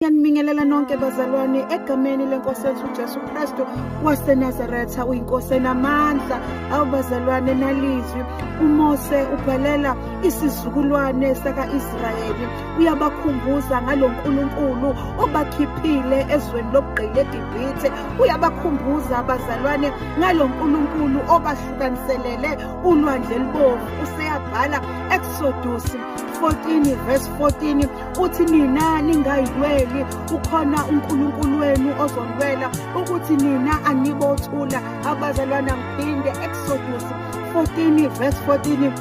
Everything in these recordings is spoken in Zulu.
Ngiyanibingelela nonke bazalwane egameni lenkosi yethu uJesu Kristu waseNazaretha uyinkosi enamandla. Awubazalwane nalizwi uMose ubhalela isizukulwane saka-Israyeli, uyabakhumbuza ngalo nkulunkulu obakhiphile ezweni lobugqili eGibhithe. Uyabakhumbuza abazalwane ngalo nkulunkulu obahlukaniselele ulwandle lubovu. Useyabhala Exodus 14 verse 14 uthi nina ningayilweli, ukhona unkulunkulu wenu ozonilwela ukuthi nina anibothula. Abazalwane ngiphinde Exodus 14 verse 14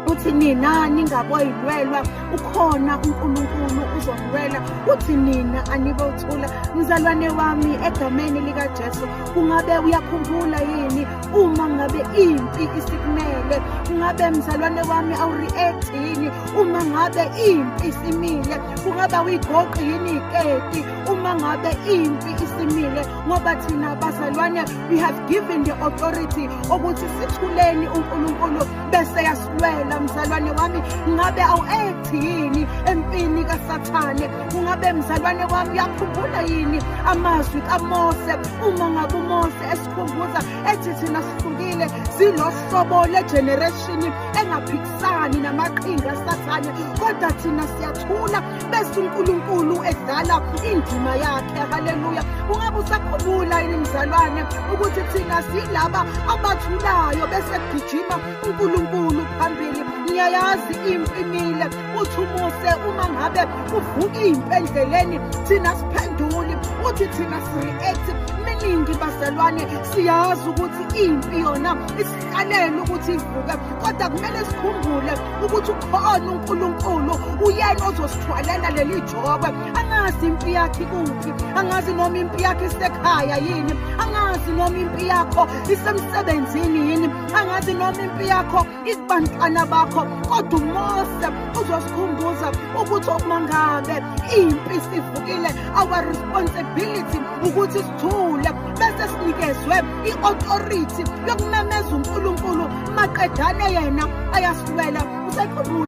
uthi nina ningaboyilwelwa, ukhona unkulunkulu uzonilwela uthi nina anibothula. Mzalwane wami egameni likaJesu, kungabe uyakhumbula yini uma ngabe impi isikumele? Kungabe mzalwane wami awureact yini uma ngabe impi isimile? Kungabe uyigoqi yini iketi uma ngabe impi isimile? Ngoba thina bazalwane, we have given the authority ukuthi sithuleni unkulunkulu bese yasilwela. Mzalwane wami, ngabe awu-act yini empini kaSathane? Kungabe mzalwane wami uyakhumbula yini amazwi kaMose uma ngabe uMose esikhumbuza ethi thina sihlukile silohlobo le-generation engaphikisani namaqhinga aSathane, kodwa thina siyathula bese unkulunkulu edlala indima yakhe. Haleluya! Ungabe usakhumbula yini mzalwane ukuthi thina silaba abathulayo bese kugijima unkulunkulu phambili? Ngiyayazi impi imile, uthi uMose uma ngabe uvuka impi endleleni thina siphenduli, uthi thina sireact. Miningi bazalwane, siyazi ukuthi impi yona isihalela ukuthi ivuke, kodwa kumele sikhumbule ukuthi ukhona unkulunkulu, uyena ozosithwalela leli jokwe. Angazi impi yakhe kuphi, angazi noma impi yakhe isekhaya yini, angazi noma impi yakho isemsebenzini yini, angazi noma impi yakho ikubantwana bakho, kodwa uMose uzosikhumbuza ukuthi uma ngabe impi sivukile, our responsibility ukuthi sithule bese sinikezwe i-authority yokumemeza unkulunkulu maqedane yena ayasilwela. Usayikhumbula?